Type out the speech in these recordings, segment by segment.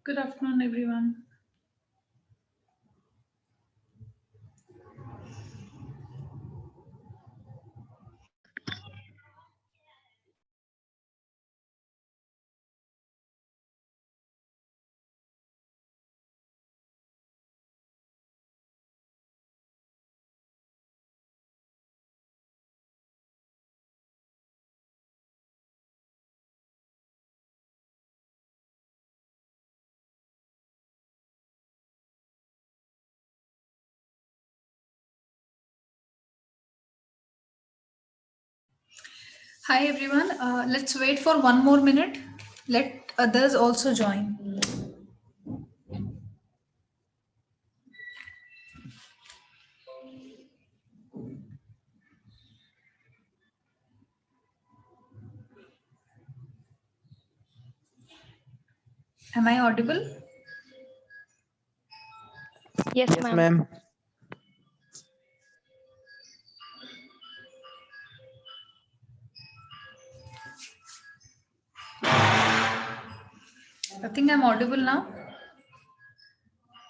Good afternoon, everyone. Hi, everyone. Let's wait for one more minute. Let others also join. Am I audible? Yes, Yes, ma'am. ma'am. I think I'm audible now.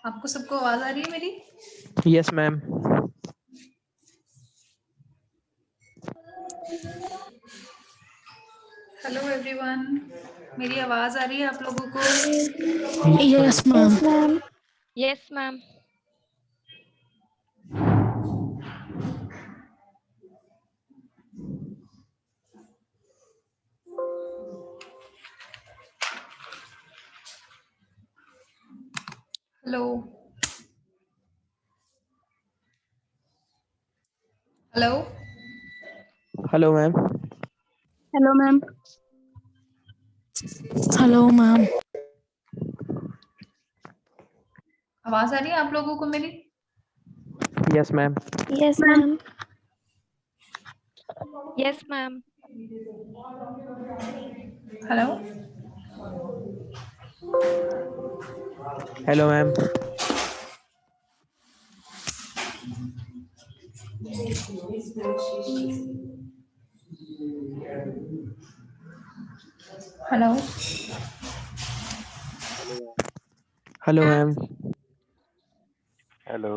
आपको सबको आवाज आ रही है मेरी? Yes, ma'am. Hello everyone. मेरी आवाज आ रही है आप लोगों को? Yes, ma'am. Yes, ma'am. Hello. Hello. Hello, ma'am. Hello, ma'am. Hello, ma'am. आवाज आ रही है आप लोगों को मेरी? Yes, ma'am. Yes, ma'am. Yes, ma'am. Hello. Hello, ma'am. Hello. Hello, ma'am. Hello.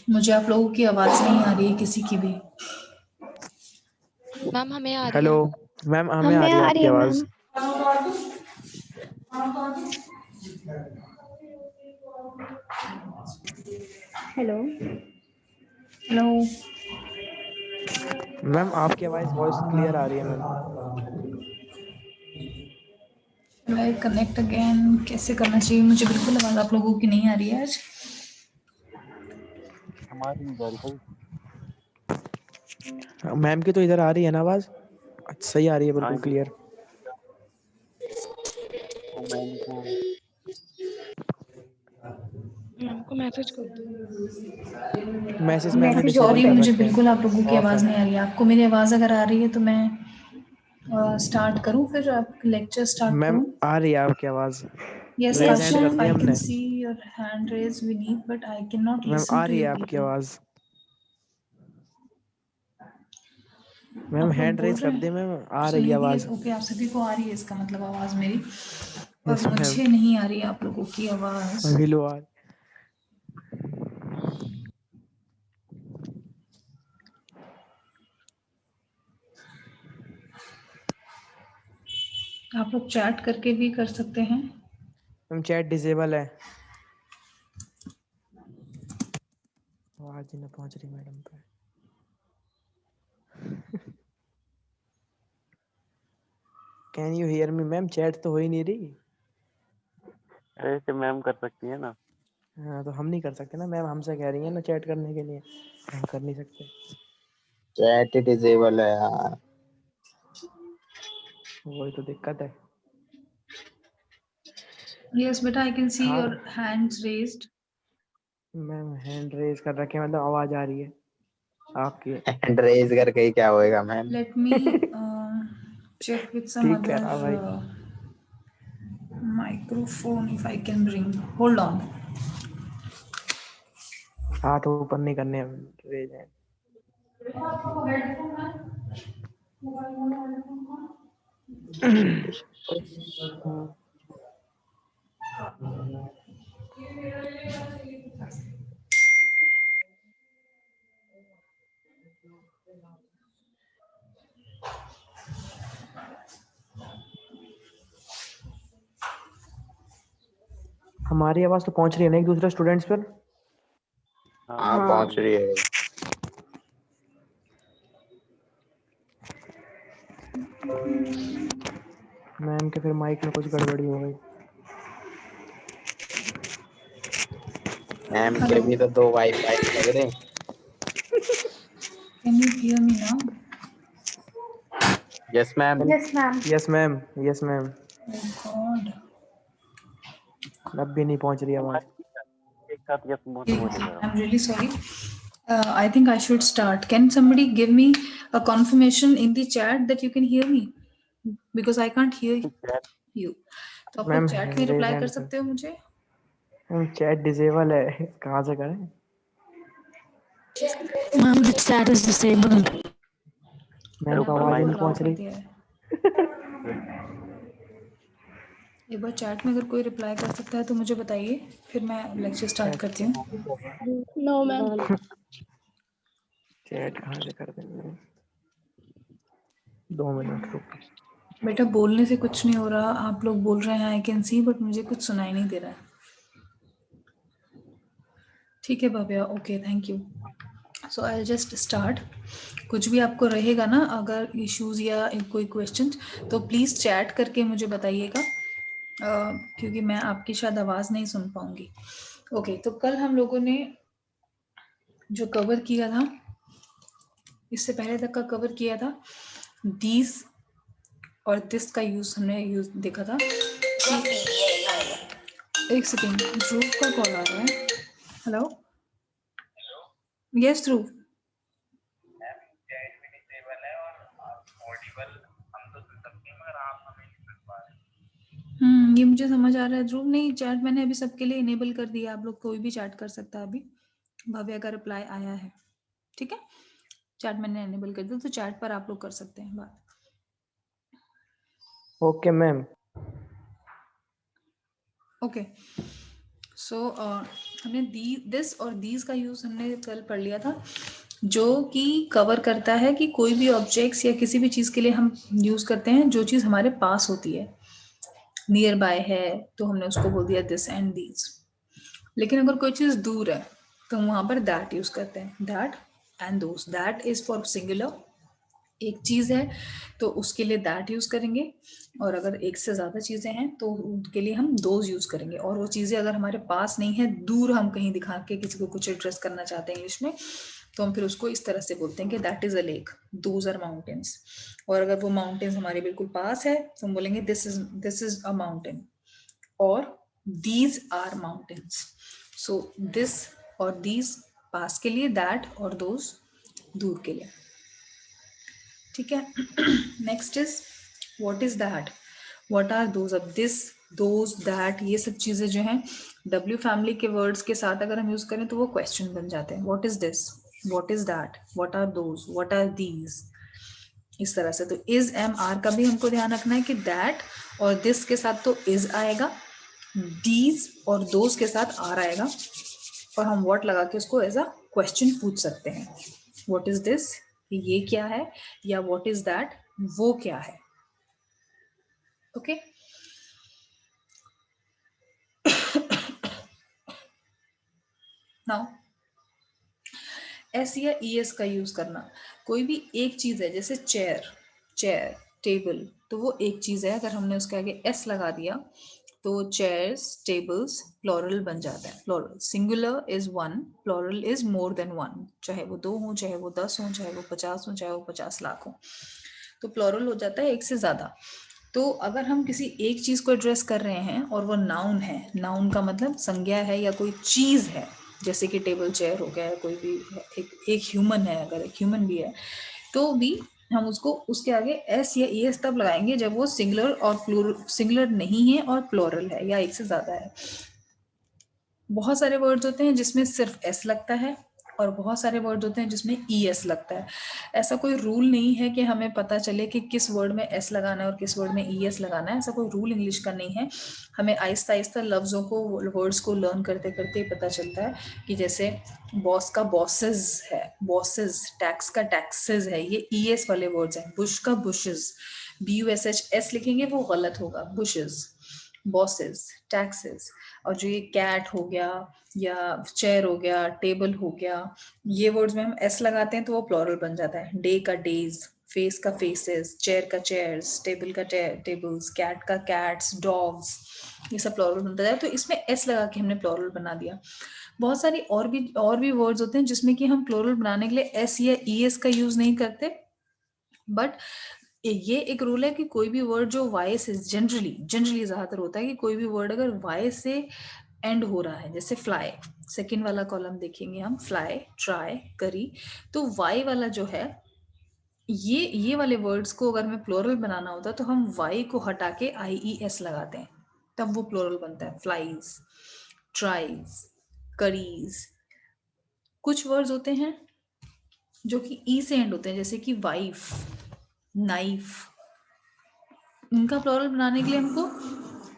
मुझे आप लोगों की आवाज नहीं आ रही है किसी की भी. मैम हमें आ रही Hello, है. मैम हमें आ रही है आपकी आवाज. Hello. हेलो. मैम आपकी आवाज वॉइस क्लियर आ रही है मैम. लाइव कनेक्ट अगेन कैसे करना चाहिए? मुझे बिल्कुल आवाज आप लोगों की नहीं आ रही है आज. हमारी नहीं जा रही भाई. मैम की तो इधर आ रही है ना आवाज. अच्छा, सही आ रही है, बिल्कुल हाँ, क्लियर. वो मैम को मैम को मैसेज कर दो. मैसेज मैम ने Message डिसेबल सॉरी, off है. कर मुझे रखे हैं. बिल्कुल आप लोगों की ऑफ है. आवाज़ नहीं आ रही है. आपको मेरी आवाज़ अगर आ रही है तो मैं स्टार्ट करूं, फिर लेक्चर स्टार्ट मैम करूं? आ रही है आपकी आवाज. यस रेज Yes, हैंड कर कशिश, ma'am. दिया आई कैन हमने. See your hand raise Vineet, but I can not ma'am listen आ टू रही है यू आपकी पीपल. आवाज. मैम आप लोग हैंड बोल रेज रहे कर दी हैं, मैम. आ रही है सुनिए. आवाज. ओके, आप सभी को आ रही है, इसका मतलब आवाज़ मेरी. और यस मैम. मुझे नहीं आ रही है आप लोगों की आवाज़. अभी लो आ. आप लोग चैट करके भी कर सकते हैं. मैम चैट डिसेबल है. आवाज ही ना पहुंच रही मैडम पे. Can you hear me ma'am? Chat तो हो ही नहीं रही. ऐसे मैम कर सकती है ना. हाँ, तो हम नहीं कर सकते ना. मैम हमसे कह रही है ना चैट करने के लिए. हम कर नहीं सकते. चैट डिसेबल है यार. वही तो दिक्कत है. यस बेटा, आई कैन सी हाँ your hands raised. Ma'am hand raise कर रखे हैं, मतलब आवाज आ रही है आपकी. हैंड रेज करके ही क्या होएगा ma'am? Let me check with some ठीक कह other रहा भाई. microphone if I can bring. Hold on. हाथ ऊपर नहीं करने. रेज है. हमारी आवाज तो पहुंच रही है ना एक दूसरे स्टूडेंट्स पर? हाँ पहुंच रही है। मैम के फिर माइक में कुछ गड़बड़ी हो गई। मैम के भी तो 2 वाईफाई लग रहे। Can you hear me now? Yes ma'am. Yes, ma'am. Yes ma'am, yes ma'am. Oh God. अब भी नहीं पहुंच रही आवाज। एक साथ यस वो तो बोलेगा। I'm really sorry. I think I should start. Can somebody give me a confirmation in the chat that you can hear me? Because I can't hear you. तो आप मैम लोग चैट में raise रिप्लाई कर hand सकते हो मुझे? Ma'am chat disable है, कहाँ से करें? Ma'am, the chat is disabled. Ma'am को आवाज ही नहीं पहुंच रही। दिया है। एक बार चैट में अगर कोई रिप्लाई कर सकता है तो मुझे बताइए, फिर मैं लेक्चर स्टार्ट करती हूँ। No, ma'am. चैट कहाँ से कर देंगे? 2 मिनट रुक। बेटा बोलने से कुछ नहीं हो रहा, आप लोग बोल रहे हैं आई कैन सी, बट मुझे कुछ सुनाई नहीं दे रहा है। ठीक है Bhavya, okay thank you. So I just start. कुछ भी आपको रहेगा ना, अगर इश्यूज या कोई क्वेश्चन, तो प्लीज़ चैट करके मुझे बताइएगा, क्योंकि मैं आपकी शायद आवाज़ नहीं सुन पाऊंगी। ओके, तो कल हम लोगों ने जो कवर किया था, इससे पहले तक का कवर किया था, दीज और दिस का यूज हमने यूज देखा था। एक सेकेंड, ध्रुव का कॉल आ रहा है। हेलो, यस ध्रुव। ये मुझे समझ आ रहा है ध्रुव। नहीं, चैट मैंने अभी सबके लिए इनेबल कर दिया, आप लोग कोई भी चैट कर सकता है। अभी भव्या का रिप्लाई आया है, ठीक है, चैट मैंने इनेबल कर दिया, तो चैट पर आप लोग कर सकते हैं बात। Okay ma'am. ओके, सो हमने दिस और दीज का यूज हमने कल पढ़ लिया था, जो कि कवर करता है कि कोई भी ऑब्जेक्ट्स या किसी भी चीज के लिए हम यूज करते हैं जो चीज हमारे पास होती है, नियर बाय है, तो हमने उसको बोल दिया दिस एंड दीज। लेकिन अगर कोई चीज दूर है तो हम वहां पर दैट यूज करते हैं, that and those. That is for singular, एक चीज है तो उसके लिए दैट यूज करेंगे, और अगर एक से ज्यादा चीजें हैं तो उनके लिए हम दोज यूज करेंगे। और वो चीजें अगर हमारे पास नहीं है, दूर हम कहीं दिखा के किसी को कुछ एड्रेस करना चाहते हैं इंग्लिश में, तो हम फिर उसको इस तरह से बोलते हैं कि that is a lake, those are mountains. और अगर वो माउंटेन्स हमारे बिल्कुल पास है तो हम बोलेंगे दिस इज अ माउंटेन, और these are mountains. So this और दीज पास के लिए, दैट और दोज दूर के लिए, ठीक है। Next is what is that, what are those. अब दिस, दोज, दैट, ये सब चीजें जो हैं डब्ल्यू फैमिली के वर्ड्स के साथ अगर हम यूज करें तो वो क्वेश्चन बन जाते हैं। What is this, what is that, what are those, what are these, इस तरह से। तो इज एम आर का भी हमको ध्यान रखना है कि दैट और दिस के साथ तो इज आएगा, दीज और दोज के साथ आर आएगा, और हम व्हाट लगा के उसको एज अ क्वेश्चन पूछ सकते हैं। व्हाट इज दिस, ये क्या है, या व्हाट इज दैट, वो क्या है। ओके, नाउ एस या ई एस का यूज करना। कोई भी एक चीज है, जैसे चेयर, चेयर, टेबल, तो वो एक चीज है, अगर हमने उसके आगे एस लगा दिया तो चेयर्स, टेबल्स प्लूरल बन जाता है। Plural, singular is one, plural is more than one, चाहे वो 2 हो, चाहे वो 10 हो, चाहे वो 50 हो, चाहे वो 50 लाख हो, तो प्लूरल हो जाता है एक से ज्यादा। तो अगर हम किसी एक चीज को एड्रेस कर रहे हैं और वो नाउन है, नाउन का मतलब संज्ञा है या कोई चीज है, जैसे कि टेबल, चेयर हो गया, कोई भी एक ह्यूमन है, अगर एक ह्यूमन भी है, तो भी हम उसको उसके आगे एस या एस तब लगाएंगे जब वो सिंगुलर और सिंगुलर नहीं है और प्लूरल है या एक से ज्यादा है। बहुत सारे वर्ड्स होते हैं जिसमें सिर्फ एस लगता है, और बहुत सारे वर्ड होते हैं जिसमें ES लगता है। ऐसा कोई रूल नहीं है कि हमें पता चले कि किस वर्ड में S लगाना है और किस वर्ड में ES लगाना है, ऐसा कोई रूल इंग्लिश का नहीं है। हमें आहिस्ता आहिस्ता लफ्ज़ों को, वर्ड्स को लर्न करते करते ही पता चलता है कि जैसे बॉस का बॉसेस है, बॉसेस, टैक्स का टैक्सेस है, ये ES वाले वर्ड्स हैं। बुश का बुशेस, BUSHS लिखेंगे वो गलत होगा, बुशेस, बॉसेस, टैक्सेस। और जो ये कैट हो गया या चेयर हो गया, टेबल हो गया, ये वर्ड्स में हम S लगाते हैं तो वो प्लूरल बन जाता है। डे का डेज, फेस का फेसेस, चेयर का चेयर्स, टेबल का टेबल्स, कैट का कैट्स, डॉग्स, ये सब प्लूरल बनता है। तो इसमें S लगा के हमने प्लूरल बना दिया। बहुत सारी और भी वर्ड्स होते हैं जिसमें कि हम प्लूरल बनाने के लिए S या ES का यूज नहीं करते, बट ये एक रूल है कि कोई भी वर्ड जो वाई से, जनरली ज्यादातर होता है कि कोई भी वर्ड अगर वाई से एंड हो रहा है, जैसे फ्लाई, सेकंड वाला कॉलम देखेंगे हम, फ्लाई, ट्राई, करी, तो वाई वाला जो है, ये वाले वर्ड्स को अगर हमें प्लूरल बनाना होता है तो हम वाई को हटा के IES लगाते हैं, तब वो प्लूरल बनता है। Flies, tries, curries. कुछ वर्ड्स होते हैं जो कि ई से एंड होते हैं, जैसे कि वाइफ, नाइफ, इनका प्लूरल बनाने के लिए हमको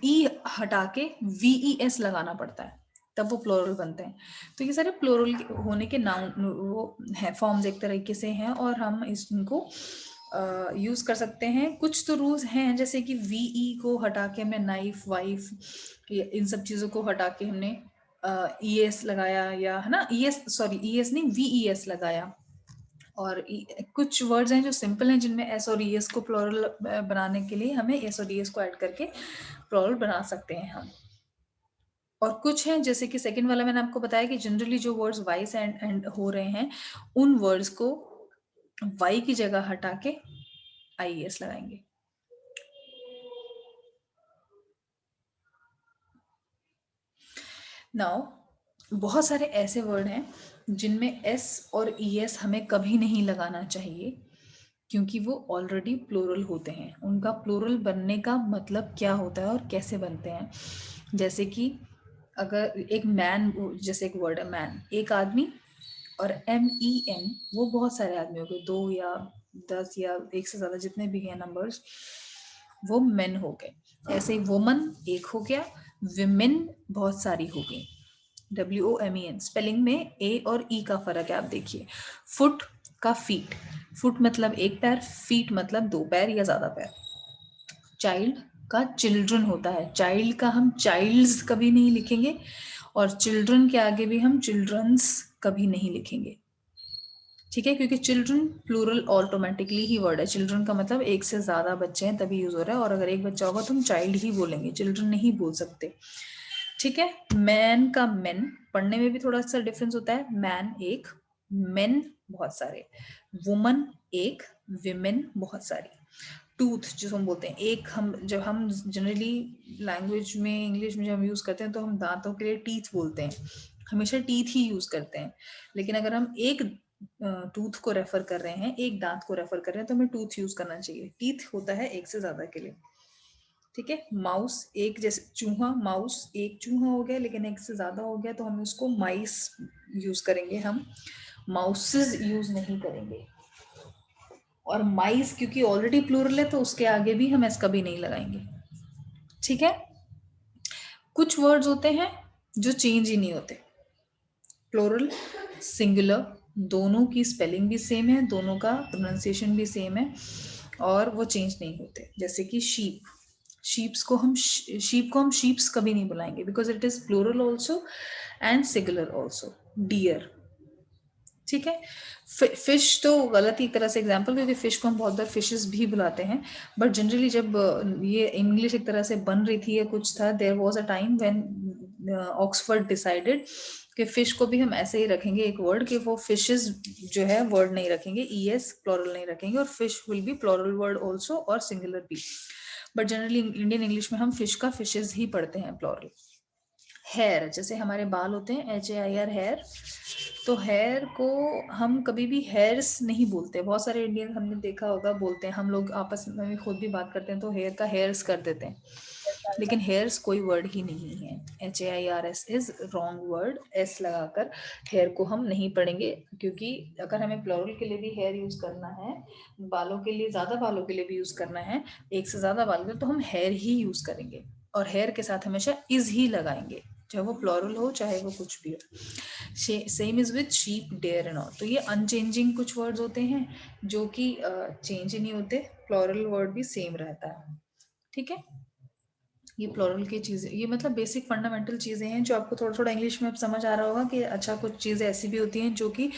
ई हटा के VES लगाना पड़ता है, तब वो प्लूरल बनते हैं। तो ये सारे प्लूरल होने के नाउन वो है, फॉर्म्स एक तरीके से हैं, और हम इनको यूज कर सकते हैं। कुछ तो रूल्स हैं, जैसे कि VE को हटा के हमने नाइफ, वाइफ, इन सब चीजों को हटा के हमने ES लगाया, या है ना, ES नहीं, VES लगाया। और कुछ वर्ड्स हैं जो सिंपल हैं जिनमें S और ES को प्लूरल बनाने के लिए हमें S और ES को ऐड करके प्लूरल बना सकते हैं हम। और कुछ हैं जैसे कि सेकंड वाला मैंने आपको बताया कि जनरली जो वर्ड्स वाई से एंड हो रहे हैं, उन वर्ड्स को वाई की जगह हटा के IES लगाएंगे। नाउ बहुत सारे ऐसे वर्ड हैं जिनमें S और ES हमें कभी नहीं लगाना चाहिए, क्योंकि वो ऑलरेडी प्लूरल होते हैं। उनका प्लूरल बनने का मतलब क्या होता है और कैसे बनते हैं। जैसे कि अगर एक मैन, जैसे एक वर्ड है मैन, एक आदमी, और MEN, वो बहुत सारे आदमी हो गए, 2 या 10 या 1 से ज्यादा जितने भी हैं नंबर्स, वो मेन हो गए। ऐसे ही वुमन एक हो गया, विमेन बहुत सारी हो गई, WOMEN। स्पेलिंग में A और E का फर्क है, आप देखिए। फुट का फीट, फुट मतलब एक पैर, फीट मतलब 2 पैर या ज्यादा पैर। चाइल्ड का चिल्ड्रन होता है, चाइल्ड का हम चाइल्ड्स कभी नहीं लिखेंगे, और चिल्ड्रन के आगे भी हम चिल्ड्रंस कभी नहीं लिखेंगे, ठीक है, क्योंकि चिल्ड्रन प्लूरल ऑटोमेटिकली ही वर्ड है। चिल्ड्रन का मतलब एक से ज्यादा बच्चे हैं तभी यूज हो रहा है, और अगर एक बच्चा होगा तो हम चाइल्ड ही बोलेंगे, चिल्ड्रन नहीं बोल सकते, ठीक है। मैन का मेन, पढ़ने में भी थोड़ा सा डिफरेंस होता है। मैन एक, मेन बहुत सारे, वुमन एक, विमेन बहुत सारी। टूथ जो हम बोलते हैं एक, हम जब हम जनरली लैंग्वेज में, इंग्लिश में जब हम यूज करते हैं तो हम दांतों के लिए टीथ बोलते हैं, हमेशा टीथ ही यूज करते हैं। लेकिन अगर हम एक टूथ को रेफर कर रहे हैं, एक दांत को रेफर कर रहे हैं, तो हमें टूथ यूज करना चाहिए। टीथ होता है एक से ज्यादा के लिए, ठीक है। माउस एक, जैसे चूहा, माउस एक चूहा हो गया, लेकिन एक से ज्यादा हो गया तो हम उसको माइस यूज करेंगे, हम माउसेस यूज नहीं करेंगे। और माइस क्योंकि ऑलरेडी प्लूरल है तो उसके आगे भी हम एस कभी नहीं लगाएंगे, ठीक है। कुछ वर्ड्स होते हैं जो चेंज ही नहीं होते, प्लूरल, सिंगुलर, दोनों की स्पेलिंग भी सेम है, दोनों का प्रोनाउंसिएशन भी सेम है, और वो चेंज नहीं होते। जैसे कि शीप, शीप को हम शीप्स कभी नहीं बुलाएंगे, because it is plural also and singular also. Dear, ठीक है। फिश तो गलत ही तरह से एग्जाम्पल, क्योंकि फिश को हम बहुत बार फिशेस भी बुलाते हैं, बट जनरली जब ये इंग्लिश एक तरह से बन रही थी या कुछ था, there was a time when Oxford decided कि फिश को भी हम ऐसे ही रखेंगे एक वर्ड, कि वो फिशेस जो है वर्ड नहीं रखेंगे, ES प्लूरल नहीं रखेंगे, और fish will be plural word also और सिंगुलर भी। बट जनरली इंडियन इंग्लिश में हम फिश का फिशेस ही पढ़ते हैं प्लूरल। हेयर, जैसे हमारे बाल होते हैं, HAIR हेयर, तो हेयर को हम कभी भी हेयर्स नहीं बोलते। बहुत सारे इंडियन हमने देखा होगा बोलते हैं, हम लोग आपस में भी खुद भी बात करते हैं तो हेयर का हेयर्स कर देते हैं, लेकिन हेयर्स कोई वर्ड ही नहीं है, HAIRS is wrong word, S लगाकर हेयर को हम नहीं पढ़ेंगे, क्योंकि अगर हमें प्लूरल के लिए भी हेयर यूज करना है, बालों के लिए, ज्यादा बालों के लिए भी यूज करना है, एक से ज्यादा बालों के लिए, तो हम हेयर ही यूज करेंगे, और हेयर के साथ हमेशा इज ही लगाएंगे, चाहे वो प्लूरल हो चाहे वो कुछ भी हो। Same is with sheep, deer and all. तो ये अनचेंजिंग कुछ वर्ड्स होते हैं जो कि चेंज ही नहीं होते, प्लूरल वर्ड भी सेम रहता है, ठीक है। ये प्लूरल की चीजें, ये मतलब बेसिक फंडामेंटल चीजें हैं जो आपको थोड़ा थोड़ा इंग्लिश में अब समझ आ रहा होगा कि अच्छा कुछ चीजें ऐसी भी होती हैं जो कि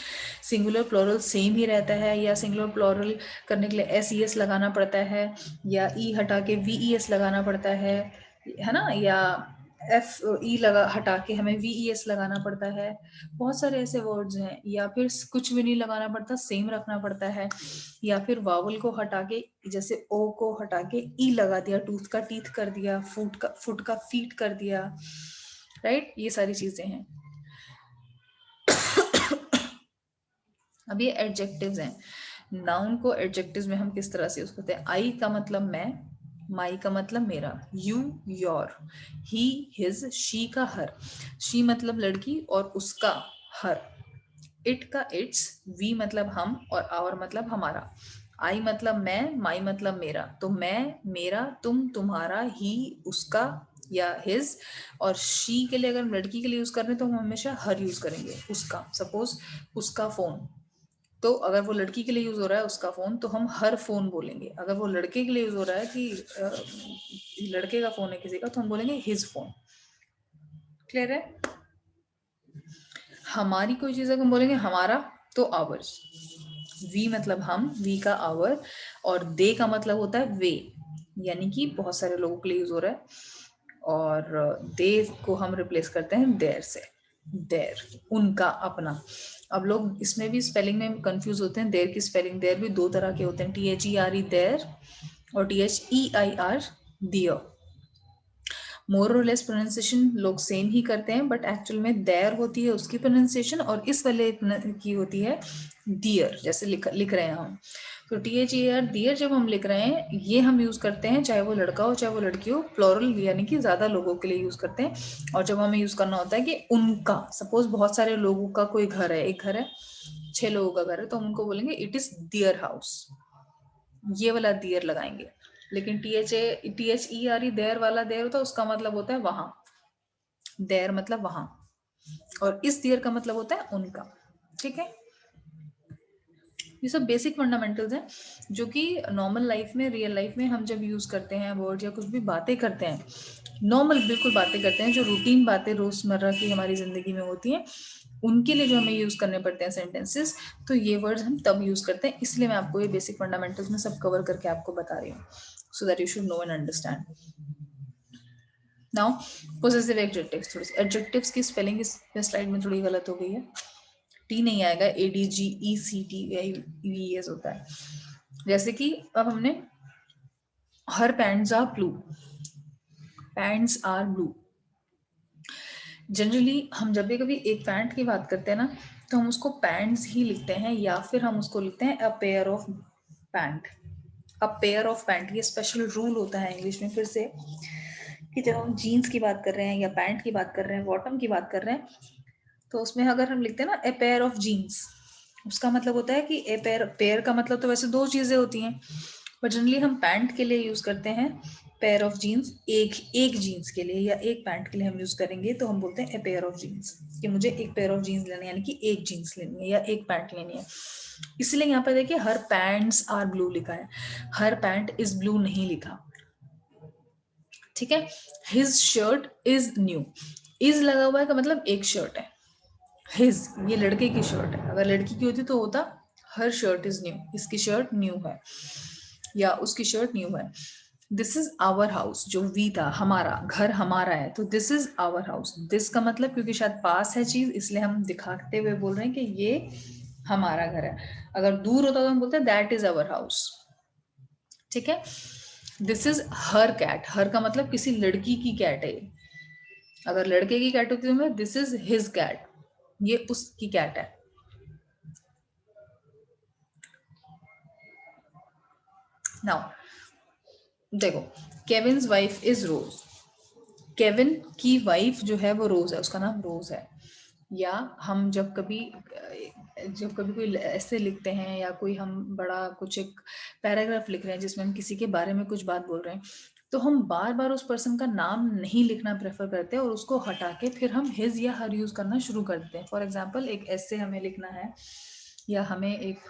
सिंगुलर प्लूरल सेम ही रहता है, या सिंगुलर प्लूरल करने के लिए SES लगाना पड़ता है, या ई हटा के VES लगाना पड़ता है ना, या FE लगा हटा के हमें VES लगाना पड़ता है। बहुत सारे ऐसे वर्ड्स हैं, या फिर कुछ भी नहीं लगाना पड़ता, सेम रखना पड़ता है, या फिर वावल को हटा के, जैसे ओ को हटा के ई लगा दिया, टूथ का टीथ कर दिया, फुट का फीट कर दिया, राइट। ये सारी चीजें हैं। अब ये एडजेक्टिव्स हैं। नाउन को एडजेक्टिव्स में हम किस तरह से यूज करते हैं? आई का मतलब मैं, माई का मतलब मेरा, you your, he his, she का हर, शी मतलब लड़की और उसका हर, इट का इट्स, वी मतलब हम और आवर मतलब हमारा, आई मतलब मैं, माई मतलब मेरा, तो मैं, मेरा, तुम, तुम्हारा, ही, उसका या हिज, और शी के लिए अगर हम लड़की के लिए यूज कर रहे हैं तो हम हमेशा हर यूज करेंगे, उसका। सपोज उसका फोन, तो अगर वो लड़की के लिए यूज हो रहा है उसका फोन, तो हम हर फोन बोलेंगे। अगर वो लड़के के लिए यूज हो रहा है कि लड़के का फोन है किसी का, तो हम बोलेंगे हिज फोन। क्लियर है? हमारी कोई चीज अगर हम बोलेंगे हमारा, तो आवर्स, वी मतलब हम, वी का आवर, और दे का मतलब होता है वे, यानी कि बहुत सारे लोगों के लिए यूज हो रहा है, और दे को हम रिप्लेस करते हैं देयर से, देयर, उनका, अपना। अब लोग इसमें भी स्पेलिंग में कंफ्यूज होते हैं। देयर की स्पेलिंग, देयर भी दो तरह के होते हैं, THERE देयर और THEIR दियर। मोर और लेस प्रोनाउंसिएशन लोग सेम ही करते हैं, बट एक्चुअल में देयर होती है उसकी प्रोनाउंसिएशन, और इस वाले की होती है दियर, जैसे लिख रहे हैं हम। तो THER दियर जब हम लिख रहे हैं, ये हम यूज करते हैं चाहे वो लड़का हो चाहे वो लड़की हो, प्लूरल यानी कि ज्यादा लोगों के लिए यूज करते हैं। और जब हमें यूज करना होता है कि उनका, सपोज बहुत सारे लोगों का कोई घर है, एक घर है 6 लोगों का घर है, तो हम उनको बोलेंगे इट इज दियर हाउस, ये वाला दियर लगाएंगे। लेकिन THERE देयर वाला देयर होता है, उसका मतलब होता है वहां, देयर मतलब वहां, और इस दियर का मतलब होता है उनका। ठीक है, ये सब बेसिक फंडामेंटल्स हैं जो कि नॉर्मल लाइफ में, रियल लाइफ में हम जब यूज करते हैं वर्ड या कुछ भी बातें करते हैं, नॉर्मल बिल्कुल बातें करते हैं, जो रूटीन बातें रोजमर्रा की हमारी जिंदगी में होती हैं, उनके लिए जो हमें यूज करने पड़ते हैं सेंटेंसेस, तो ये वर्ड्स हम तब यूज करते हैं। इसलिए मैं आपको ये बेसिक फंडामेंटल्स में सब कवर करके आपको बता रही हूँ, so that you should know and understand. Now possessive adjectives, थोड़ी एडजेक्टिव्स की स्पेलिंग इस स्लाइड में थोड़ी गलत हो गई है, टी नहीं आएगा, ADGECTVES होता है। जैसे कि अब हमने her pants are blue, pants are blue. Generally हम जब भी कभी एक पैंट की बात करते हैं ना, तो हम उसको पैंट्स ही लिखते हैं, या फिर हम उसको लिखते हैं a pair of pant, a pair of pant. ये स्पेशल रूल होता है इंग्लिश में फिर से, कि जब हम जीन्स की बात कर रहे हैं या पैंट की बात कर रहे हैं, बॉटम की बात कर रहे हैं, तो उसमें अगर हम लिखते हैं ना ए पेयर ऑफ जीन्स, उसका मतलब होता है कि ए पेयर, पेयर का मतलब तो वैसे दो चीजें होती हैं, पर जनरली हम पैंट के लिए यूज करते हैं पेयर ऑफ जीन्स, एक जीन्स के लिए या एक पैंट के लिए हम यूज करेंगे, तो हम बोलते हैं ए पेयर ऑफ जीन्स, कि मुझे एक पेयर ऑफ जीन्स लेनी है, यानी कि एक जीन्स लेनी है या एक पैंट लेनी है। इसलिए यहाँ पर देखिए हर पैंट्स आर ब्लू लिखा है, हर पैंट इज ब्लू नहीं लिखा। ठीक है, his shirt is new, is लगा हुआ है का मतलब एक शर्ट है, हिज ये लड़के की शर्ट है, अगर लड़की की होती तो होता हर शर्ट इज न्यू, इसकी शर्ट न्यू है या उसकी शर्ट न्यू है। दिस इज आवर हाउस, जो वी था, हमारा घर हमारा है, तो this is our house. This का मतलब क्योंकि शायद पास है चीज, इसलिए हम दिखाते हुए बोल रहे हैं कि ये हमारा घर है। अगर दूर होता तो हम बोलते हैं दैट इज आवर हाउस। ठीक है, this is her cat, her का मतलब किसी लड़की की कैट है, अगर लड़के की कैट होती तो दिस इज हिज कैट, ये उसकी कैट है। नाउ देखो, Kevin's wife is Rose, Kevin की वाइफ जो है वो रोज है, उसका नाम रोज है। या हम जब कभी कोई ऐसे लिखते हैं या कोई हम बड़ा कुछ एक पैराग्राफ लिख रहे हैं जिसमें हम किसी के बारे में कुछ बात बोल रहे हैं, तो हम बार बार उस पर्सन का नाम नहीं लिखना प्रेफर करते हैं और उसको हटा के फिर हम हिज या हर यूज करना शुरू कर देते हैं। फॉर एग्जाम्पल एक ऐसे हमें लिखना है या हमें एक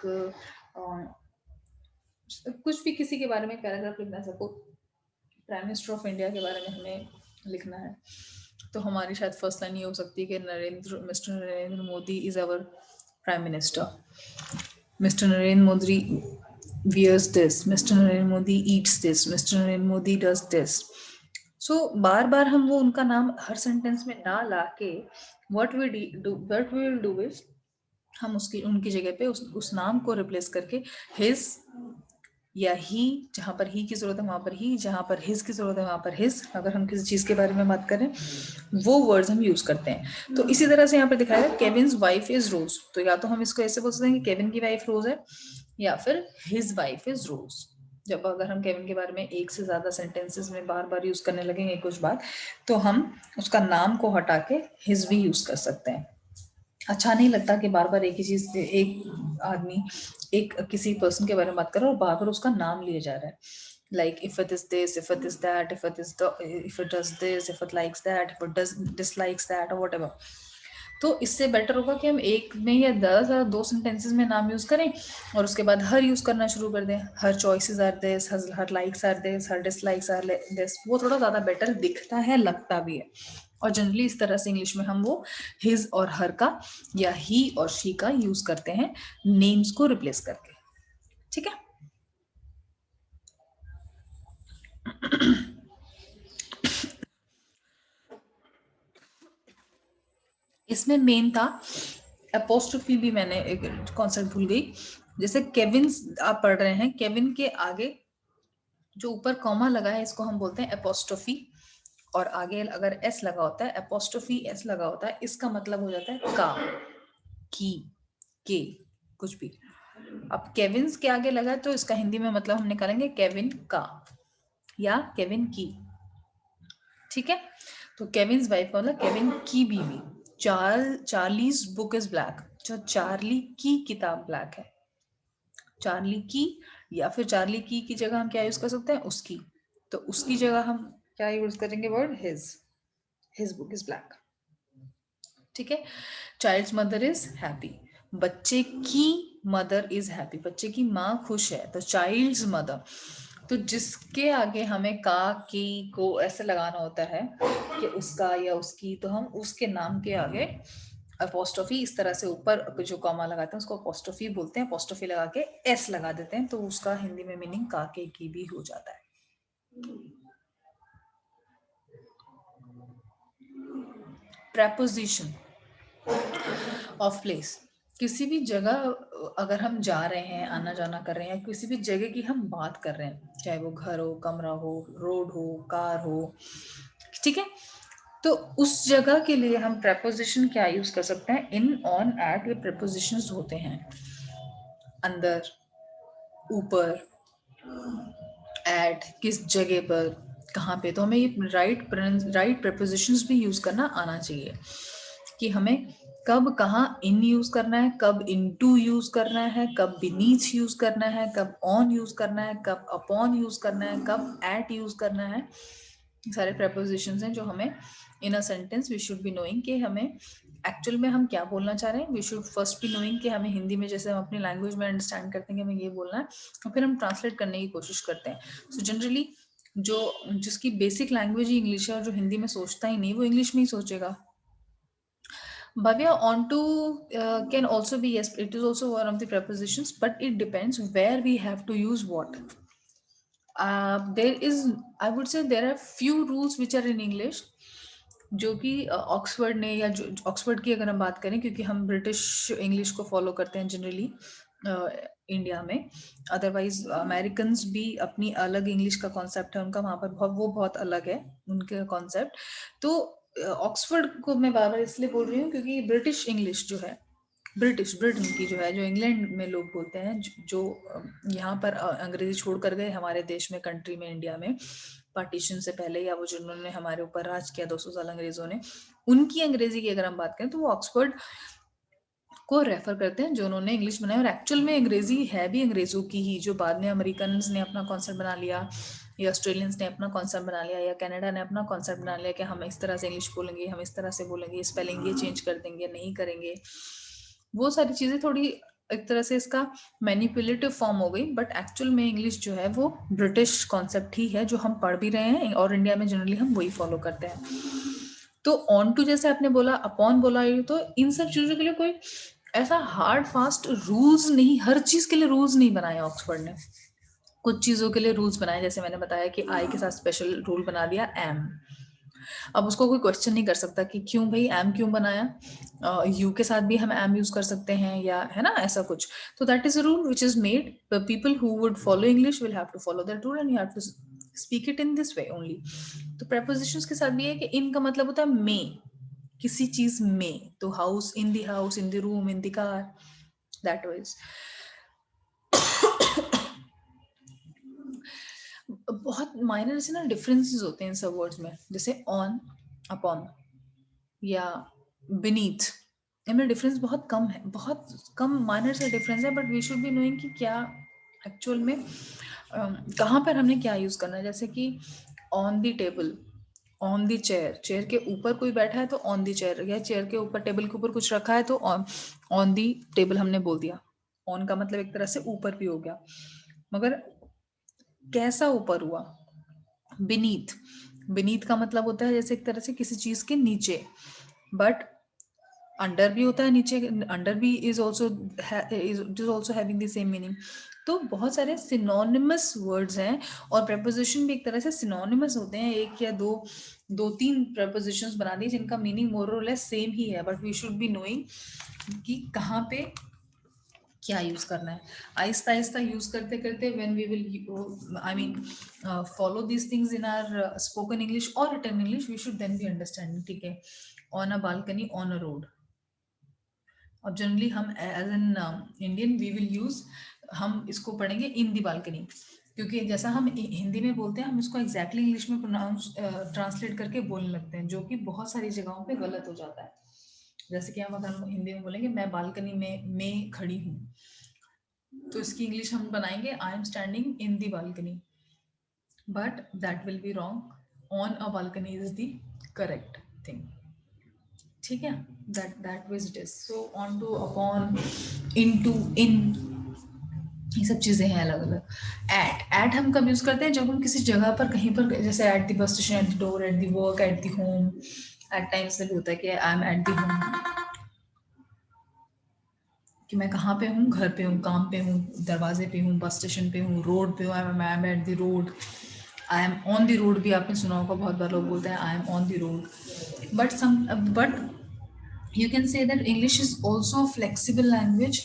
कुछ भी किसी के बारे में पैराग्राफ लिखना है, suppose prime minister of India के बारे में हमें लिखना है, तो हमारी शायद फर्स्ट लाइन ये हो सकती है कि mister Narendra Modi is our prime minister, mister Narendra Modi wears this, Mr. Narendra Modi eats this, Mr. Narendra Modi does this. So बार बार हम वो उनका नाम हर सेंटेंस में ना लाके what we will do is हम उनकी जगह पे उस नाम को रिप्लेस करके his या ही, जहां पर ही की जरूरत है वहां पर ही, जहां पर हिज की जरूरत है वहां पर हिज, अगर हम किसी चीज के बारे में बात करें वो वर्ड्स हम यूज करते हैं। तो इसी तरह से यहाँ पर दिखाया है केविन्स वाइफ इज रोज, तो या तो हम इसको ऐसे बोल सकते हैं कि केविन की वाइफ रोज है या फिर हिज वाइफ इज रोज। जब अगर हम केविन के बारे में एक से ज्यादा सेंटेंसेस में बार बार यूज करने लगेंगे कुछ बात, तो हम उसका नाम को हटा के हिज भी यूज कर सकते हैं। अच्छा नहीं लगता कि बार बार एक ही चीज, एक आदमी एक किसी पर्सन के बारे में बात कर रहा है और बार बार उसका नाम लिया जा रहा है, like if it is this, if it is that, if it does this, if it likes that, if it dislikes that or whatever। तो इससे बेटर होगा कि हम एक में या ज्यादा दो सेंटेंसेस में नाम यूज करें और उसके बाद हर यूज करना शुरू कर दें। Her choices are this, her likes are this, her dislikes are this. वो थोड़ा ज्यादा बेटर दिखता है, लगता भी है, और जनरली इस तरह से इंग्लिश में हम वो हिज और हर का या ही और शी का यूज करते हैं नेम्स को रिप्लेस करके। ठीक है, इसमें मेन था एपोस्ट्रोफी, भी मैंने एक कॉन्सेप्ट भूल गई। जैसे केविन आप पढ़ रहे हैं, केविन के आगे जो ऊपर कॉमा लगा है इसको हम बोलते हैं एपोस्ट्रोफी, और आगे अगर एस लगा होता है, एपोस्ट्रोफी एस लगा होता है, इसका मतलब हो जाता है का, की, के, कुछ भी। अब केविन्स के आगे लगा तो इसका हिंदी में मतलब हम निकालेंगे केविन का या केविन की। ठीक है, तो केविन्स वाइफ का मतलब केविन की बीवी। चार्लीज बुक इज ब्लैक, जो चार्ली की किताब ब्लैक है। चार्ली की या फिर चार्ली की जगह हम क्या यूज कर सकते हैं, उसकी, तो उसकी जगह हम क्या यूज करेंगे word his book is black. ठीक है, चाइल्ड्स मदर इज हैप्पी, बच्चे की मदर इज हैप्पी, बच्चे की माँ खुश है, तो चाइल्ड्स मदर। तो जिसके आगे हमें का की को ऐसे लगाना होता है कि उसका या उसकी, तो हम उसके नाम के आगे अपोस्ट्रोफी इस तरह से ऊपर जो कॉमा लगाते हैं उसको अपोस्ट्रोफी बोलते हैं, अपोस्ट्रोफी लगा के एस लगा देते हैं, तो उसका हिंदी में मीनिंग का के की भी हो जाता है। प्रेपोजिशन ऑफ प्लेस, किसी भी जगह अगर हम जा रहे हैं, आना जाना कर रहे हैं, किसी भी जगह की हम बात कर रहे हैं, चाहे वो घर हो, कमरा हो, रोड हो, कार हो, ठीक है, तो उस जगह के लिए हम प्रेपोजिशन क्या यूज कर सकते हैं, इन, ऑन, एट, ये प्रेपोजिशंस होते हैं। अंदर, ऊपर, एट, किस जगह पर, कहाँ पे, तो हमें ये राइट प्रेपोजिशंस भी यूज करना आना चाहिए कि हमें कब कहाँ इन यूज करना है, कब इनटू यूज करना है, कब बीनीथ यूज करना है, कब ऑन यूज करना है, कब अपॉन यूज करना है, कब एट यूज करना है। सारे प्रेपोजिशंस हैं जो हमें in a sentence we should be knowing कि हमें एक्चुअल में हम क्या बोलना चाह रहे हैं। We should first be knowing कि हमें हिंदी में जैसे हम अपनी लैंग्वेज में अंडरस्टैंड करते हैं कि हमें ये बोलना है, और फिर हम ट्रांसलेट करने की कोशिश करते हैं। सो जनरली जिसकी बेसिक लैंग्वेज ही इंग्लिश है और जो हिंदी में सोचता ही नहीं, वो इंग्लिश में ही सोचेगा। Bhavya, on to can also be, yes, it is also one of the prepositions, but it depends where we have to use what. There is, I would say, there are few rules which are in English, जो कि Oxford ने, या जो Oxford की अगर हम बात करें, क्योंकि हम ब्रिटिश इंग्लिश को फॉलो करते हैं जनरली इंडिया में, अदरवाइज अमेरिकन भी अपनी अलग इंग्लिश का कॉन्सेप्ट है उनका, वहाँ पर वो बहुत अलग है उनके कॉन्सेप्ट। तो ऑक्सफोर्ड को मैं बार बार इसलिए बोल रही हूँ क्योंकि ब्रिटिश इंग्लिश जो है, ब्रिटेन की जो है, जो इंग्लैंड में लोग बोलते हैं, जो यहाँ पर अंग्रेजी छोड़ कर गए हमारे देश में, कंट्री में, इंडिया में, पार्टीशन से पहले, या वो जिन्होंने हमारे ऊपर राज किया 200 साल अंग्रेजों ने, उनकी अंग्रेजी की अगर हम बात करें तो वो ऑक्सफोर्ड को रेफर करते हैं जो उन्होंने इंग्लिश बनाई। और एक्चुअल में अंग्रेजी है भी अंग्रेजों की ही, जो बाद में अमेरिकन ने अपना कॉन्सेप्ट बना लिया, या ऑस्ट्रेलियंस ने अपना कॉन्सेप्ट बना लिया, या कनाडा ने अपना कॉन्सेप्ट बना लिया कि हम इस तरह से इंग्लिश बोलेंगे, हम इस तरह से बोलेंगे, स्पेलिंग ये चेंज कर देंगे, नहीं करेंगे। वो सारी चीजें थोड़ी एक तरह से इसका मैनिपुलेटिव फॉर्म हो गई, बट एक्चुअल में इंग्लिश जो है वो ब्रिटिश कॉन्सेप्ट ही है जो हम पढ़ भी रहे हैं, और इंडिया में जनरली हम वही फॉलो करते हैं। तो ऑन टू जैसे आपने बोला, अपॉन बोला, तो इन सब चीजों के लिए कोई ऐसा हार्ड फास्ट रूल्स नहीं, हर चीज के लिए रूल्स नहीं बनाया ऑक्सफोर्ड ने। कुछ चीजों के लिए रूल्स बनाए, जैसे मैंने बताया कि आई के साथ स्पेशल रूल बना दिया एम। अब उसको कोई क्वेश्चन नहीं कर सकता कि क्यों भाई एम क्यों बनाया, यू के साथ भी हम एम यूज कर सकते हैं, या है ना ऐसा कुछ। तो that is a rule which is made, the people who would follow English will have to follow that rule and you have to speak it in this way only. तो प्रेपोजिशंस के साथ भी है कि इन का मतलब होता है मे, किसी चीज में, तो house, in the house, in the room, in the car, that wise. बहुत माइनर से ना डिफरेंसेस होते हैं इन सब वर्ड्स में, जैसे ऑन, अपॉन या बीनीथ, इनमें डिफरेंस बहुत कम है, बहुत कम माइनर से डिफरेंस है, but we should be knowing कि क्या एक्चुअल में कहाँ पर हमने क्या यूज करना है। जैसे कि on the table, on the chair, chair के ऊपर कोई बैठा है तो ऑन द चेयर, या चेयर के ऊपर, टेबल के ऊपर कुछ रखा है तो ऑन द टेबल हमने बोल दिया। ऑन का मतलब एक तरह से ऊपर भी हो गया, मगर कैसा ऊपर हुआ। बीनीथ, बीनीथ का मतलब होता है जैसे एक तरह से किसी चीज के नीचे, बट अंडर भी होता है, नीचे अंडर भी is also having the same meaning. तो बहुत सारे सिनोनिमस वर्ड्स हैं, और प्रेपोजिशन भी एक तरह से सिनोनिमस होते हैं, एक या दो तीन प्रेपोजिशंस बना दी जिनका मीनिंग मोर और लेस सेम ही है, but we should be knowing कि कहाँ पे क्या यूज करना है। आहिस्ता आहिस्ता यूज करते करते when we will I mean follow these things in our spoken English और written English, we should then be understanding. ठीक है, on a balcony, on a road. और जनरली हम as an Indian we will use, हम इसको पढ़ेंगे इन दी balcony, क्योंकि जैसा हम हिंदी में बोलते हैं हम इसको एग्जैक्टली इंग्लिश में प्रोनाउंस ट्रांसलेट करके बोलने लगते हैं, जो कि बहुत सारी जगहों पे गलत हो जाता है। जैसे कि हम अगर हिंदी में बोलेंगे मैं बालकनी में खड़ी हूँ, तो इसकी इंग्लिश हम बनाएंगे I am standing in the balcony, but that will be wrong. On a balcony is the correct thing. ठीक है, that was it is। so on to, upon, into, in, ये सब चीजें हैं अलग अलग। एट हम कब यूज करते हैं, जब हम किसी जगह पर कहीं पर, जैसे at the bus station, at the door, at the work, at the home. At times से भी होता है कि I am at the home, कि मैं कहाँ पे हूँ, घर पे हूँ, काम पे हूँ, दरवाजे पे हूँ, बस स्टेशन पे हूँ, रोड पे हूँ, आई am at the road. I am on the road भी आपने सुना होगा, बहुत बार लोग बोलते हैं I am on the road. But you can say that English is also a flexible language,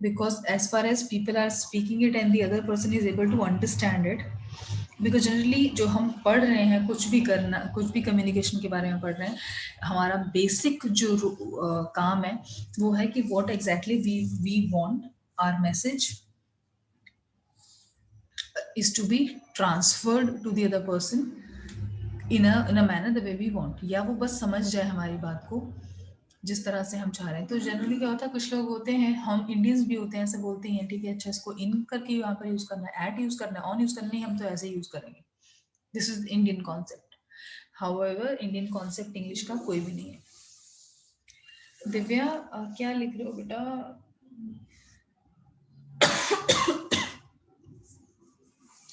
because as far as people are speaking it and the other person is able to understand it, because generally जो हम पढ़ रहे हैं, कुछ भी करना, कुछ भी कम्युनिकेशन के बारे में पढ़ रहे हैं, हमारा बेसिक जो काम है वो है कि what exactly we want our message is to be transferred to the other person in a manner the way we want, या वो बस समझ जाए हमारी बात को जिस तरह से हम चाह रहे हैं। तो जनरली क्या होता है, कुछ लोग होते हैं, हम इंडियंस भी होते हैं, ऐसे बोलते हैं ठीक है अच्छा इसको इन करके यहाँ पर यूज करना है, एट यूज करना है, ऑन यूज करना है, हम तो ऐसे यूज करेंगे। This is Indian concept. However Indian concept English का कोई भी नहीं है। दिव्या क्या लिख रहे हो बेटा?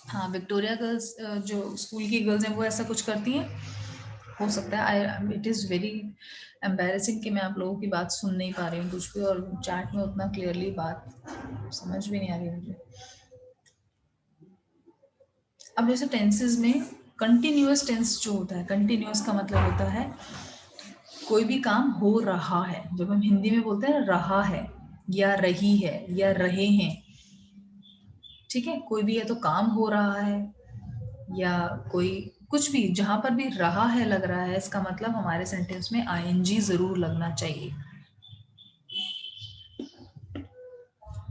हाँ, विक्टोरिया गर्ल्स जो स्कूल की गर्ल्स हैं वो ऐसा कुछ करती हैं, हो सकता है। इट इज वेरी एम्बैरेसिंग कि मैं आप लोगों की बात सुन नहीं पा रही हूँ कुछ भी, और चैट में उतना क्लियरली बात समझ भी नहीं आ रही मुझे। अब जैसे टेंसेस में कंटिन्यूअस टेंस जो होता है, कंटिन्यूअस का मतलब होता है कोई भी काम हो रहा है। जब हम हिंदी में बोलते हैं रहा है या रही है या रहे हैं, ठीक है, कोई भी है तो काम हो रहा है, या कोई कुछ भी जहां पर भी रहा है लग रहा है, इसका मतलब हमारे सेंटेंस में आईएनजी जरूर लगना चाहिए।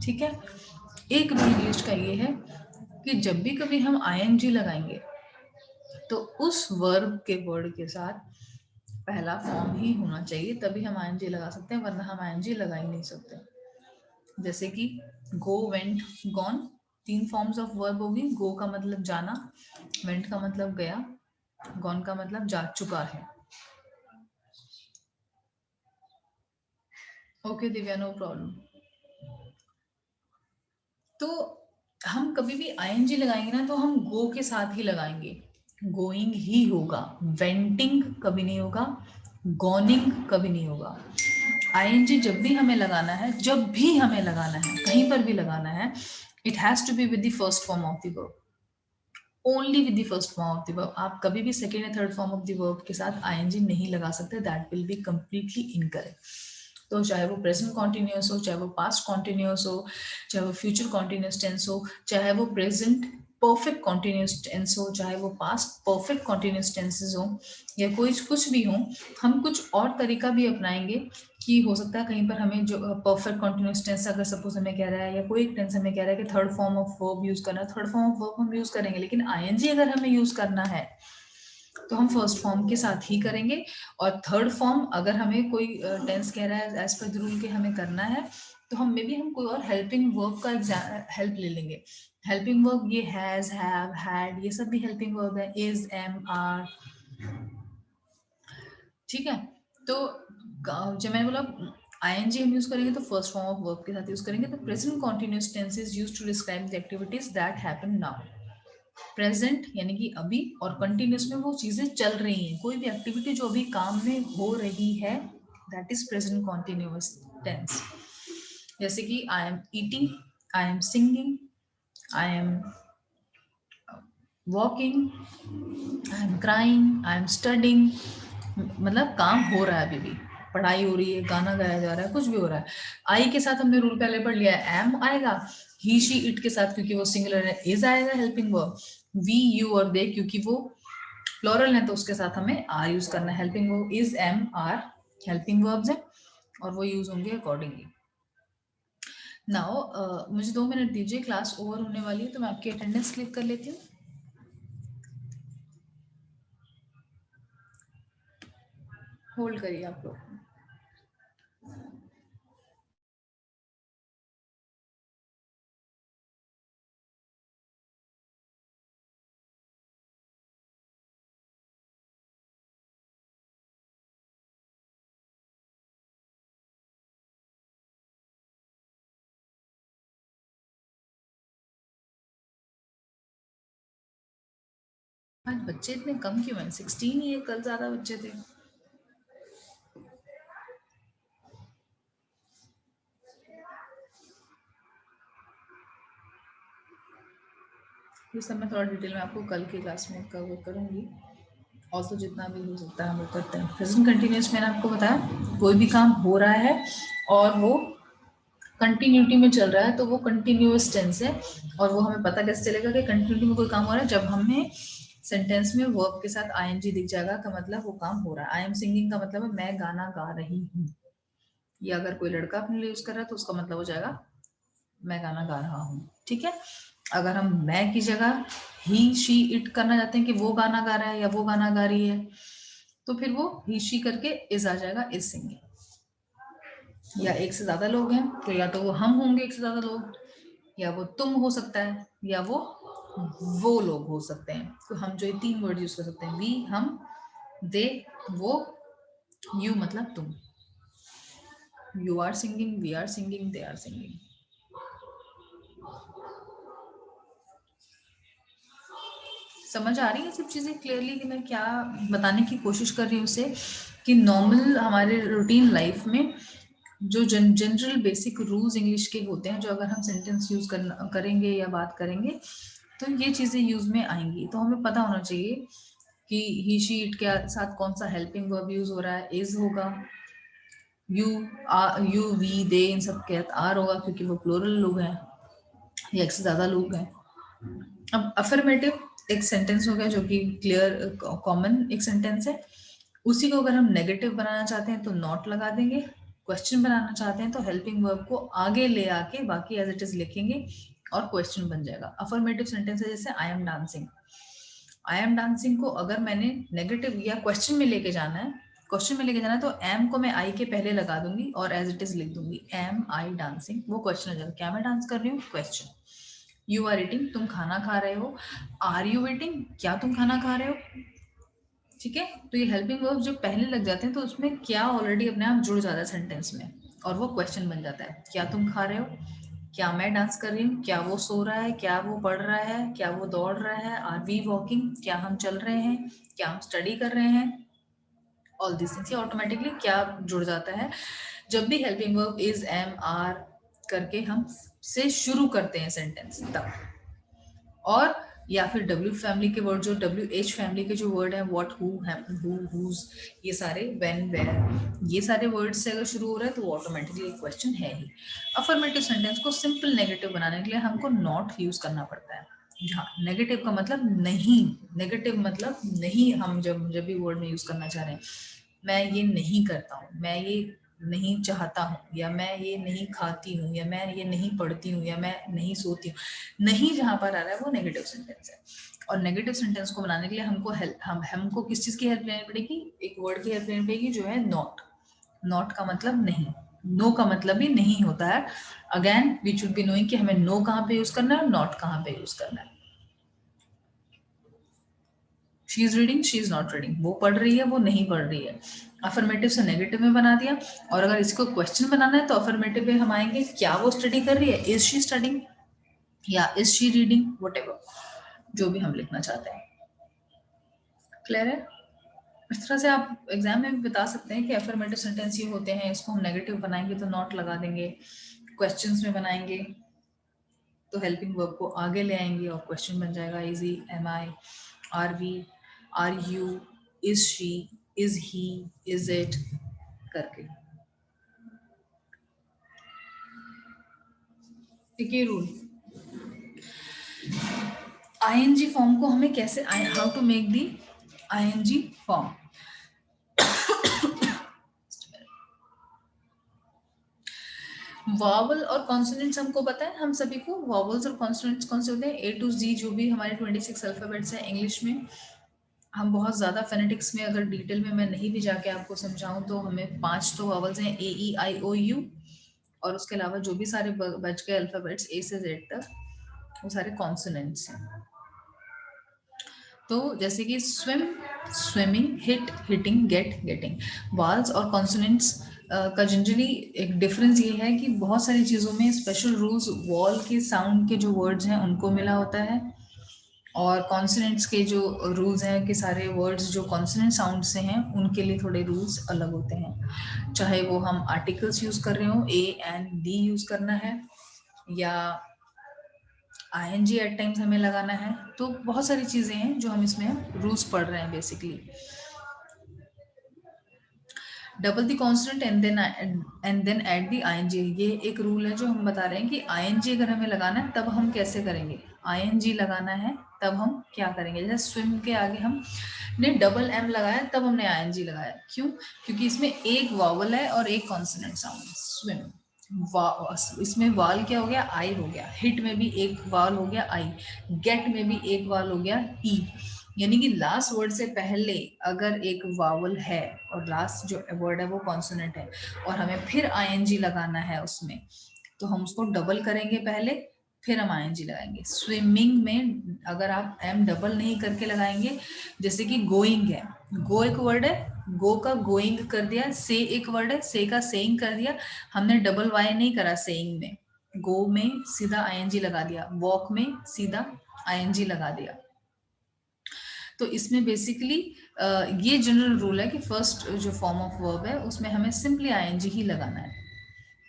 ठीक है, एक रूल इंग्लिश का ये है कि जब भी कभी हम आईएनजी लगाएंगे तो उस वर्ब के वर्ड के साथ पहला फॉर्म ही होना चाहिए, तभी हम आईएनजी लगा सकते हैं, वरना हम आईएनजी लगा ही नहीं सकते। जैसे कि go, went, gone, 3 forms of verb होगी। गो का मतलब जाना, वेंट का मतलब गया, गॉन का मतलब जा चुका है। Okay Divya, no problem. तो हम कभी भी आईएनजी लगाएंगे ना तो हम गो के साथ ही लगाएंगे, गोइंग ही होगा, वेंटिंग कभी नहीं होगा, गॉनिंग कभी नहीं होगा। आईएनजी जब भी हमें लगाना है, जब भी हमें लगाना है, कहीं पर भी लगाना है, it has to be with the first form of the verb, only with the first form of the verb. आप कभी भी सेकेंड या third form of the verb के साथ आईएनजी नहीं लगा सकते, that will be completely incorrect. तो चाहे वो प्रेजेंट कॉन्टिन्यूअस हो, चाहे वो पास्ट कॉन्टिन्यूअस हो, चाहे वो फ्यूचर कॉन्टिन्यूअस टेंस हो, चाहे वो प्रेजेंट परफेक्ट कॉन्टिन्यूअस टेंस हो, चाहे वो पास्ट परफेक्ट कॉन्टिन्यूअस टेंसेस हो, या कोई कुछ भी हो, हम कुछ और तरीका भी अपनाएंगे कि हो सकता है कहीं पर हमें जो परफेक्ट कॉन्टिन्यूअस टेंस अगर सपोज हमें कह रहा है, या कोई एक टेंस हमें कह रहा है कि third form of verb use करना है, थर्ड फॉर्म ऑफ वर्ब हम यूज करेंगे, लेकिन आईएनजी अगर हमें यूज करना है तो हम फर्स्ट फॉर्म के साथ ही करेंगे। और थर्ड फॉर्म अगर हमें कोई टेंस कह रहा है एज पर द रूल के हमें करना है, तो हम मे बी हम कोई और हेल्पिंग वर्ब का हेल्प ले लेंगे। हेल्पिंग वर्ब ये हैज, हैव, हैड, ये सब भी हेल्पिंग वर्ब है, इज, एम, आर, ठीक है। तो जब मैंने बोला आईएनजी हम यूज करेंगे तो फर्स्ट फॉर्म ऑफ वर्ब के साथ यूज करेंगे। तो present continuous tense is used to describe the activities that happen now. Present यानी कि अभी, और कंटिन्यूस में वो चीजें चल रही हैं, कोई भी एक्टिविटी जो अभी काम में हो रही है, that is present continuous tense. जैसे कि I am eating, I am singing, I am walking, I am crying, I am studying, मतलब काम हो रहा है, अभी भी पढ़ाई हो रही है, गाना गाया जा रहा है, कुछ भी हो रहा है। आई के साथ हमने रूल पहले पढ़ लिया है, एम आएगा, ही शी इट के साथ क्योंकि वो सिंगुलर है इज आएगा हेल्पिंग वर्ब, वी यू और दे क्योंकि वो प्लूरल है तो उसके साथ हमें आर यूज करना है। Helping verb is, am, are helping verbs है और वो यूज होंगे अकॉर्डिंगली। नाउ मुझे 2 मिनट दीजिए, क्लास ओवर होने वाली है तो मैं आपकी अटेंडेंस क्लिक कर लेती हूँ। होल्ड करिए आप लोग। आज बच्चे इतने कम क्यों हैं? 16 ही है, कल ज्यादा बच्चे थे। ये सब मैं थोड़ा डिटेल में आपको कल की क्लास में कवर करूंगी, और तो जितना भी हो सकता है हम लोग करते हैं। प्रेजेंट कंटिन्यूअस मैंने आपको बताया, कोई भी काम हो रहा है और वो कंटिन्यूटी में चल रहा है तो वो कंटिन्यूअस टेंस है। और वो हमें पता कैसे चलेगा कि कंटिन्यूटी में कोई काम हो रहा है? जब हमें सेंटेंस में वर्ब के साथ आईएनजी दिख जाएगा का मतलब वो काम हो रहा है। आई एम सिंगिंग का मतलब है मैं गाना गा रही हूँ, या अगर कोई लड़का अपने लिए यूज कर रहा है तो उसका मतलब हो जाएगा मैं गाना गा रहा हूँ, ठीक है। अगर हम मैं की जगह ही शी इट करना चाहते हैं कि वो गाना गा रहा है या वो गाना गा रही है, तो फिर वो ही शी करके इज आ जाएगा, इज सिंगिंग। या एक से ज्यादा लोग हैं तो या तो वो हम होंगे एक से ज्यादा लोग, या वो तुम हो सकता है, या वो लोग हो सकते हैं। तो हम जो ये 3 वर्ड यूज कर सकते हैं, वी, हम, दे, वो, यू मतलब तुम। You are singing, we are singing, they are singing. समझ आ रही है सब चीजें क्लियरली कि मैं क्या बताने की कोशिश कर रही हूँ उसे, कि नॉर्मल हमारे रूटीन लाइफ में जो जनरल बेसिक रूल्स इंग्लिश के होते हैं, जो अगर हम सेंटेंस यूज करेंगे या बात करेंगे तो ये चीजें यूज में आएंगी। तो हमें पता होना चाहिए कि ही शी इट के साथ कौन सा हेल्पिंग वर्ब यूज हो रहा है, इज होगा, यू वी दे इन सब के आर होगा क्योंकि वो प्लूरल लोग हैं या एक से ज्यादा लोग हैं। अब अफर्मेटिव एक सेंटेंस हो गया जो कि क्लियर कॉमन एक सेंटेंस है, उसी को अगर हम नेगेटिव बनाना चाहते हैं तो नॉट लगा देंगे, क्वेश्चन बनाना चाहते हैं तो हेल्पिंग वर्ब को आगे ले आके बाकी एज इट इज लिखेंगे और क्वेश्चन बन जाएगा। अफर्मेटिव सेंटेंस है जैसे I am dancing, I am dancing को अगर मैंने नेगेटिव या क्वेश्चन में लेके जाना है, तो एम को मैं आई के पहले लगा दूंगी और एज इट इज लिख दूंगी एम आई डांसिंग, वो क्वेश्चन हो जाएगा, क्या मैं डांस कर रही हूँ, क्वेश्चन। यू आर ईटिंग, तुम खाना खा रहे हो, आर यू ईटिंग, क्या तुम खाना खा रहे हो, ठीक है। तो ये हेल्पिंग वर्ब जब पहले लग जाते हैं तो उसमें क्या ऑलरेडी अपने आप जुड़ जाता है सेंटेंस में और वो क्वेश्चन बन जाता है, क्या तुम खा रहे हो, क्या मैं डांस कर रही हूँ, क्या वो सो रहा है, क्या वो पढ़ रहा है, क्या वो दौड़ रहा है, आर वी वॉकिंग, क्या हम चल रहे हैं, क्या हम स्टडी कर रहे हैं, ऑल दिस थिंग्स। ऑटोमेटिकली क्या जुड़ जाता है जब भी helping verb is, am, are करके हम से शुरू करते हैं सेंटेंस तब। और या फिर डब्ल्यू फैमिली के वर्ड, जो डब्ल्यू एच फैमिली के जो वर्ड है, व्हाट, हु, हुज, ये सारे, व्हेन, वेयर, ये सारे वर्ड से अगर शुरू हो रहा है तो वो ऑटोमेटिकली क्वेश्चन है ही। अफर्मेटिव सेंटेंस को सिंपल नेगेटिव बनाने के लिए हमको नॉट यूज करना पड़ता है। हाँ, नेगेटिव का मतलब नहीं, नेगेटिव मतलब नहीं, हम जब भी वर्ड में यूज करना चाह रहे हैं, मैं ये नहीं करता हूँ, मैं ये नहीं चाहता हूँ, या मैं ये नहीं खाती हूँ, या मैं ये नहीं पढ़ती हूँ, या मैं नहीं सोती हूँ, नहीं जहां पर आ रहा है वो नेगेटिव सेंटेंस है। और नेगेटिव सेंटेंस को बनाने के लिए हमको हमको किस चीज की हेल्प लेनी पड़ेगी, एक वर्ड की हेल्प लेनी पड़ेगी जो है नॉट। नॉट का मतलब नहीं, नो का मतलब भी नहीं होता है। Again we should be knowing कि हमें नो कहाँ पे यूज करना है और नॉट कहाँ पे यूज करना है। She is reading, she is not reading, वो पढ़ रही है, वो नहीं पढ़ रही है। अफर्मेटिव से नेगेटिव में बना दिया। और अगर इसको क्वेश्चन बनाना है तो अफर्मेटिव में हम आएंगे, क्या वो स्टडी कर रही है, इज शी स्टडिंग, या इज शी रीडिंग, व्हाटएवर, जो भी हम लिखना चाहते हैं। क्लियर है? इस तरह से आप एग्जाम में भी बता सकते हैं कि अफर्मेटिव सेंटेंस ये होते हैं, इसको हम नेगेटिव बनाएंगे तो नॉट लगा देंगे, क्वेश्चंस में बनाएंगे तो हेल्पिंग वर्ब को आगे ले आएंगे और क्वेश्चन बन जाएगा, is he, am I, are we, are you, is she, is he, is it करके। एक ये रूल, आईएनजी फॉर्म को हमें कैसे, how to make the ING form. Vowel और कॉन्सोनेंट्स हमको पता है, हम सभी को वॉवल्स और कॉन्सोनेंट्स कौन से होते हैं, ए टू जी, जो भी हमारे 26 अल्फाबेट्स हैं इंग्लिश में। हम बहुत ज़्यादा फेनेटिक्स में अगर डिटेल में मैं नहीं भी जाके आपको समझाऊं तो हमें 5 तो वॉवल्स हैं, ए, ई, आई, ओ, यू, और उसके अलावा जो भी सारे बच गए अल्फाबेट्स ए से जेड तक, वो सारे कॉन्सोनेंट्स हैं। तो जैसे कि swim, swimming, hit, hitting, get, getting. Vowels और कॉन्सोनेंट्स का जनरली एक डिफरेंस ये है कि बहुत सारी चीज़ों में स्पेशल रूल्स वॉल के साउंड के जो वर्ड्स हैं उनको मिला होता है, और कॉन्सोनेंट्स के जो रूल्स हैं कि सारे वर्ड्स जो कॉन्सोनेंट साउंड से हैं उनके लिए थोड़े रूल्स अलग होते हैं। चाहे वो हम आर्टिकल्स यूज कर रहे हो, ए एंड डी यूज करना है, या आईएनजी एट टाइम्स हमें लगाना है, तो बहुत सारी चीजें हैं जो हम इसमें रूल्स पढ़ रहे हैं basically. Double the consonant and then add the ING, ये एक रूल है जो हम बता रहे हैं कि आईएनजी अगर हमें लगाना है तब हम कैसे करेंगे, आईएनजी लगाना है तब हम क्या करेंगे। जैसे स्विम के आगे हमने डबल एम लगाया तब हमने आईएनजी लगाया, क्यों, क्योंकि इसमें एक वॉवल है और एक कॉन्सोनेंट साउंड। स्विम, इसमें वाल क्या हो गया, आई हो गया, हिट में भी एक वाल हो गया, आई, गेट में भी एक वाल हो गया, ई। यानी कि लास्ट वर्ड से पहले अगर एक वावल है और लास्ट जो वर्ड है वो कॉन्सोनेंट है और हमें फिर आईएनजी लगाना है उसमें, तो हम उसको डबल करेंगे पहले, फिर हम आईएनजी लगाएंगे। स्विमिंग में अगर आप एम डबल नहीं करके लगाएंगे, जैसे कि गोइंग है, गो एक वर्ड है, गो का गोइंग कर दिया, से एक वर्ड है, से का सेइंग कर दिया, हमने डबल वाई नहीं करा सेइंग में, गो में सीधा आईएनजी लगा दिया, वॉक में सीधा आईएनजी लगा दिया। तो इसमें बेसिकली ये जनरल रूल है कि फर्स्ट जो फॉर्म ऑफ वर्ब है उसमें हमें सिंपली आईएनजी ही लगाना है,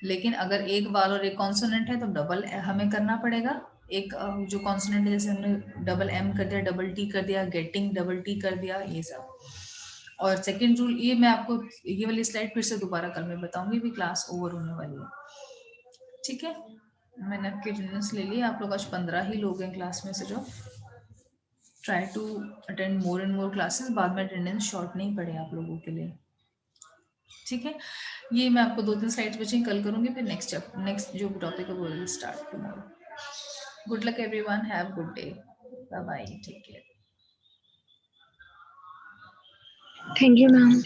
लेकिन अगर एक वाल और एक कॉन्सोनेंट है तो डबल हमें करना पड़ेगा। एक जो कॉन्सोनेंट है, जैसे हमने डबल एम कर दिया, डबल टी कर दिया, गेटिंग डबल टी कर दिया, ये सब। और सेकेंड रूल, ये मैं आपको ये वाली स्लाइड फिर से दोबारा कल में बताऊंगी, भी क्लास ओवर होने वाली है, ठीक है। मैंने आपकी अटेंडेंस ले ली, आप लोग आज 15 ही लोग हैं क्लास में से जो try to attend more and more classes, बाद में अटेंडेंस शॉर्ट नहीं पड़े आप लोगों के लिए, ठीक है। ये मैं आपको 2-3 स्लाइड्स बचे कल करूंगी, फिर नेक्स्ट जो टॉपिक है वो will start tomorrow. Good luck everyone, have good day, bye bye, take care. Thank you, ma'am.